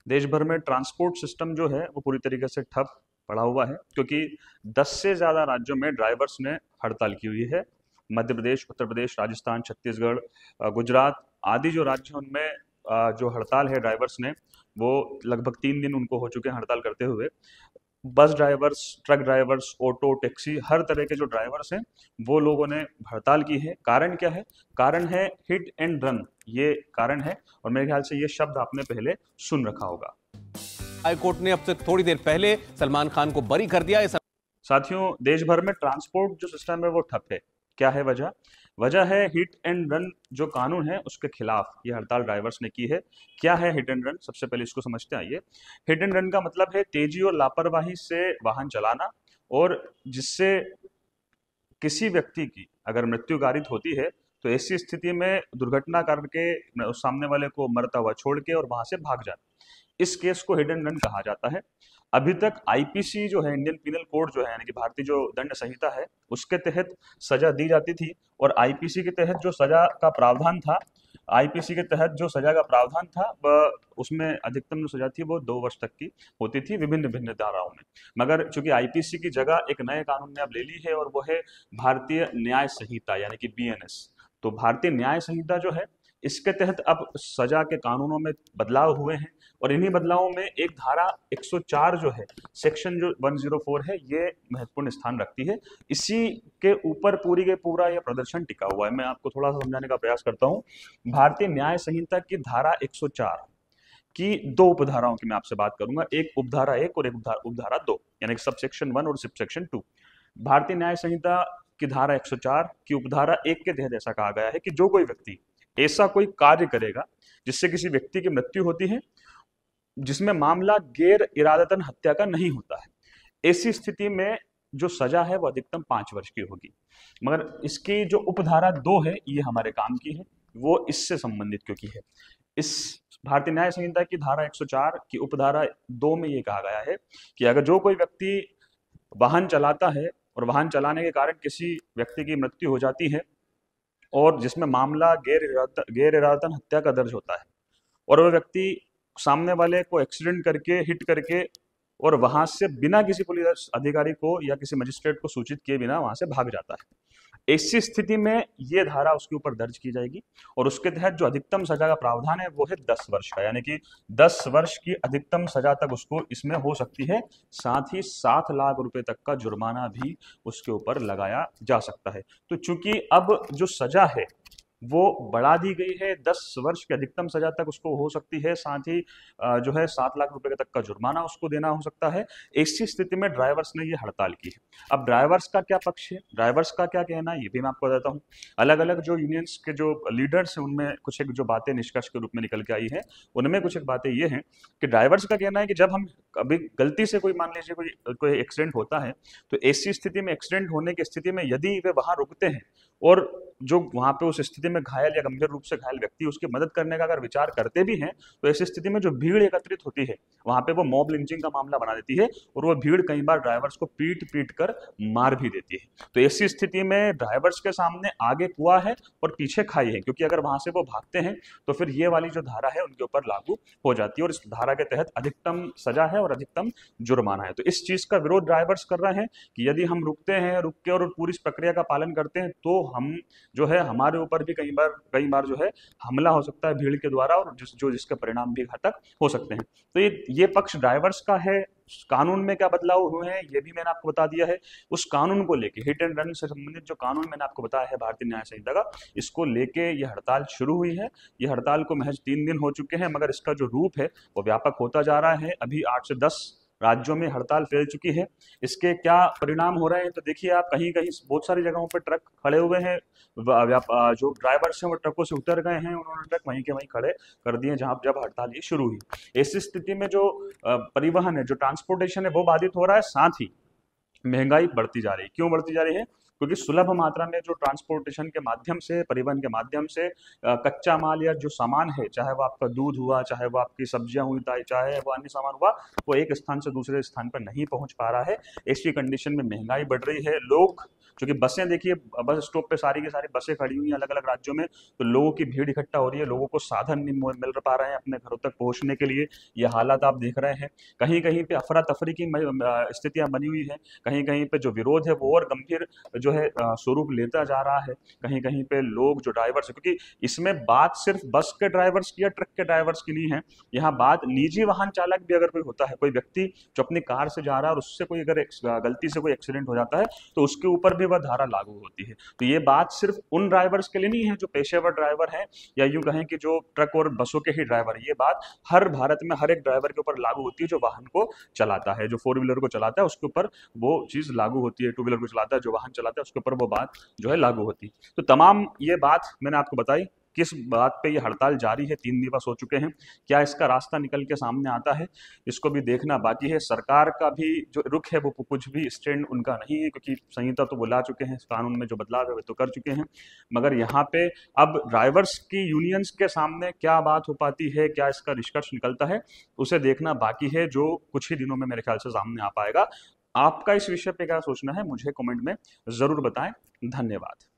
देश भर में ट्रांसपोर्ट सिस्टम जो है वो पूरी तरीके से ठप पड़ा हुआ है, क्योंकि 10 से ज़्यादा राज्यों में ड्राइवर्स ने हड़ताल की हुई है। मध्य प्रदेश, उत्तर प्रदेश, राजस्थान, छत्तीसगढ़, गुजरात आदि जो राज्य हैं उनमें जो हड़ताल है ड्राइवर्स ने, वो लगभग 3 दिन उनको हो चुके हैं हड़ताल करते हुए। Bus drivers, truck drivers, auto, taxi, हर तरह के जो ड्राइवर्स हैं वो लोगों ने हड़ताल की है। कारण क्या है? कारण है हिट एंड रन, ये कारण है। और मेरे ख्याल से ये शब्द आपने पहले सुन रखा होगा। हाईकोर्ट ने अब से थोड़ी देर पहले सलमान खान को बरी कर दिया। साथियों, देश भर में ट्रांसपोर्ट जो सिस्टम है वो ठप है। क्या है वजह? वजह है हिट एंड रन जो कानून है उसके खिलाफ ये हड़ताल ड्राइवर्स ने की है। क्या है हिट एंड रन? सबसे पहले इसको समझते हैं, आइए। हिट एंड रन का मतलब है तेजी और लापरवाही से वाहन चलाना, और जिससे किसी व्यक्ति की अगर मृत्यु कारित होती है तो ऐसी स्थिति में दुर्घटना करके उस सामने वाले को मरता हुआ छोड़ के और वहां से भाग जाना, इस केस को हिट एंड रन कहा जाता है। अभी तक आईपीसी जो है, इंडियन पिनल कोड जो है, यानी कि भारतीय जो दंड संहिता है, उसके तहत सजा दी जाती थी। और आईपीसी के तहत जो सजा का प्रावधान था, आईपीसी के तहत जो सजा का प्रावधान था वह, उसमें अधिकतम जो सजा थी वो 2 वर्ष तक की होती थी विभिन्न भिन्न धाराओं में। मगर चूंकि आईपीसी की जगह एक नए कानून ने अब ले ली है और वो है भारतीय न्याय संहिता, यानी कि बीएनएस। तो भारतीय न्याय संहिता जो है, इसके तहत अब सजा के कानूनों में बदलाव हुए हैं। और इन्हीं बदलावों में एक धारा 104 जो है, सेक्शन जो 104 है, ये महत्वपूर्ण स्थान रखती है। इसी के ऊपर पूरी के पूरा यह प्रदर्शन टिका हुआ है। मैं आपको थोड़ा सा समझाने का प्रयास करता हूँ। भारतीय न्याय संहिता की धारा 104 की 2 उपधाराओं की मैं आपसे बात करूंगा, एक उपधारा 1 और एक उपधारा 2, यानी कि सब सेक्शन 1 और सब सेक्शन 2। भारतीय न्याय संहिता की धारा 104 की उपधारा 1 के तहत ऐसा कहा गया है कि जो कोई व्यक्ति ऐसा कोई कार्य करेगा जिससे किसी व्यक्ति की मृत्यु होती है, जिसमें मामला गैर इरादतन हत्या का नहीं होता है, ऐसी स्थिति में जो सजा है वो अधिकतम 5 वर्ष की होगी। मगर इसकी जो उपधारा 2 है ये हमारे काम की है, वो इससे संबंधित क्योंकि है। इस भारतीय न्याय संहिता की धारा 104 की उपधारा 2 में ये कहा गया है कि अगर जो कोई व्यक्ति वाहन चलाता है और वाहन चलाने के कारण किसी व्यक्ति की मृत्यु हो जाती है, और जिसमें मामला गैर इरादतन हत्या का दर्ज होता है, और वह व्यक्ति सामने वाले को एक्सीडेंट करके, हिट करके, और वहां से बिना किसी पुलिस अधिकारी को या किसी मजिस्ट्रेट को सूचित किए बिना वहां से भाग जाता है, ऐसी स्थिति में ये धारा उसके ऊपर दर्ज की जाएगी। और उसके तहत जो अधिकतम सजा का प्रावधान है वो है 10 वर्ष का, यानी कि 10 वर्ष की अधिकतम सजा तक उसको इसमें हो सकती है। साथ ही 7 लाख रुपए तक का जुर्माना भी उसके ऊपर लगाया जा सकता है। तो चूंकि अब जो सजा है वो बढ़ा दी गई है, 10 वर्ष की अधिकतम सजा तक उसको हो सकती है, साथ ही जो है 7 लाख रुपए तक का जुर्माना उसको देना हो सकता है। ऐसी स्थिति में ड्राइवर्स ने ये हड़ताल की है। अब ड्राइवर्स का क्या पक्ष है, ड्राइवर्स का क्या कहना है, ये भी मैं आपको बताता हूँ। अलग अलग जो यूनियंस के जो लीडर्स हैं उनमें कुछ एक जो बातें निष्कर्ष के रूप में निकल के आई है, उनमें कुछ एक बातें ये हैं कि ड्राइवर्स का कहना है कि जब हम कभी गलती से कोई, मान लीजिए कोई कोई एक्सीडेंट होता है, तो ऐसी स्थिति में, एक्सीडेंट होने की स्थिति में यदि वे वहां रुकते हैं और जो वहां पे उस स्थिति में घायल या गंभीर रूप से घायल व्यक्ति, उसकी मदद करने का अगर विचार करते भी हैं, तो ऐसी स्थिति में जो भीड़ एकत्रित होती है वहां पे वो मॉब लिंचिंग का मामला बना देती है, और वो भीड़ कई बार ड्राइवर्स को पीट पीट कर मार भी देती है। तो ऐसी स्थिति में ड्राइवर्स के सामने आगे कुआं है और पीछे खाई है, क्योंकि अगर वहां से वो भागते हैं तो फिर ये वाली जो धारा है उनके ऊपर लागू हो जाती है, और इस धारा के तहत अधिकतम सजा है और अधिकतम जुर्माना है। तो इस चीज का विरोध ड्राइवर्स कर रहे हैं कि यदि हम रुकते हैं, रुक के और पूरी इस प्रक्रिया का पालन करते हैं, तो हम जो है, हमारे ऊपर भी कई बार जो है हमला हो सकता है भीड़ के द्वारा, और जिसके परिणाम भी घातक हो सकते हैं। तो ये पक्ष ड्राइवर्स का है। कानून में क्या बदलाव हुए हैं ये भी मैंने आपको बता दिया है। उस कानून को लेके, हिट एंड रन से संबंधित जो कानून मैंने आपको बताया है भारतीय न्याय संहिता का, इसको लेके ये हड़ताल शुरू हुई है। ये हड़ताल को महज 3 दिन हो चुके हैं, मगर इसका जो रूप है वो व्यापक होता जा रहा है। अभी 8 से 10 राज्यों में हड़ताल फैल चुकी है। इसके क्या परिणाम हो रहे हैं, तो देखिए आप, कहीं कहीं बहुत सारी जगहों पर ट्रक खड़े हुए हैं, जो ड्राइवर्स हैं वो ट्रकों से उतर गए हैं, उन्होंने ट्रक वहीं के वहीं खड़े कर दिए जहां जब हड़ताल ये शुरू हुई। ऐसी स्थिति में जो परिवहन है, जो ट्रांसपोर्टेशन है, वो बाधित हो रहा है। साथ ही महंगाई बढ़ती जा रही है। क्यों बढ़ती जा रही है? क्योंकि सुलभ मात्रा में जो ट्रांसपोर्टेशन के माध्यम से, परिवहन के माध्यम से कच्चा माल या जो सामान है, चाहे वो आपका दूध हुआ, चाहे वो आपकी सब्जियां हुई, चाहे वो अन्य सामान हुआ, वो एक स्थान से दूसरे स्थान पर नहीं पहुंच पा रहा है। ऐसी कंडीशन में महंगाई बढ़ रही है। लोग, क्योंकि बसें देखिए, बस स्टॉप पे सारी की सारी बसें खड़ी हुई हैं अलग अलग राज्यों में, तो लोगों की भीड़ इकट्ठा हो रही है, लोगों को साधन नहीं मिल पा रहे हैं अपने घरों तक पहुंचने के लिए। ये हालात आप देख रहे हैं। कहीं कहीं पे अफरा तफरी की स्थितियां बनी हुई है, कहीं कहीं पे जो विरोध है वो और गंभीर जो है स्वरूप लेता जा रहा है। कहीं कहीं पे लोग जो ड्राइवर्स है, क्योंकि इसमें बात सिर्फ बस के ड्राइवर्स की या ट्रक के ड्राइवर्स की नहीं है, यहाँ बात निजी वाहन चालक भी अगर कोई होता है, कोई व्यक्ति जो अपनी कार से जा रहा है और उससे कोई अगर गलती से कोई एक्सीडेंट हो जाता है, तो उसके ऊपर भी वह धारा लागू होती है। तो ये बात सिर्फ उन ड्राइवर्स के लिए नहीं है जो पेशेवर ड्राइवर हैं, या यूं कहें कि जो ट्रक और बसों के ही ड्राइवर है। ये बात हर भारत में हर एक ड्राइवर के ऊपर लागू होती है जो वाहन को चलाता है, जो फोर व्हीलर को चलाता है उसके ऊपर वो चीज लागू होती है, टू व्हीलर को चलाता है जो वाहन चलाता है उसके ऊपर वो बात जो है लागू होती है। तो तमाम ये बात मैंने आपको बताई। किस बात पे ये हड़ताल जारी है, 3 दिवस हो चुके हैं, क्या इसका रास्ता निकल के सामने आता है, इसको भी देखना बाकी है। सरकार का भी जो रुख है वो कुछ भी स्टैंड उनका नहीं है, क्योंकि संहिता तो वो ला चुके हैं, कानून में जो बदलाव है वो तो कर चुके हैं, मगर यहाँ पे अब ड्राइवर्स की यूनियंस के सामने क्या बात हो पाती है, क्या इसका निष्कर्ष निकलता है, उसे देखना बाकी है, जो कुछ ही दिनों में मेरे ख्याल से सामने आ पाएगा। आपका इस विषय पे क्या सोचना है, मुझे कमेंट में जरूर बताएं। धन्यवाद।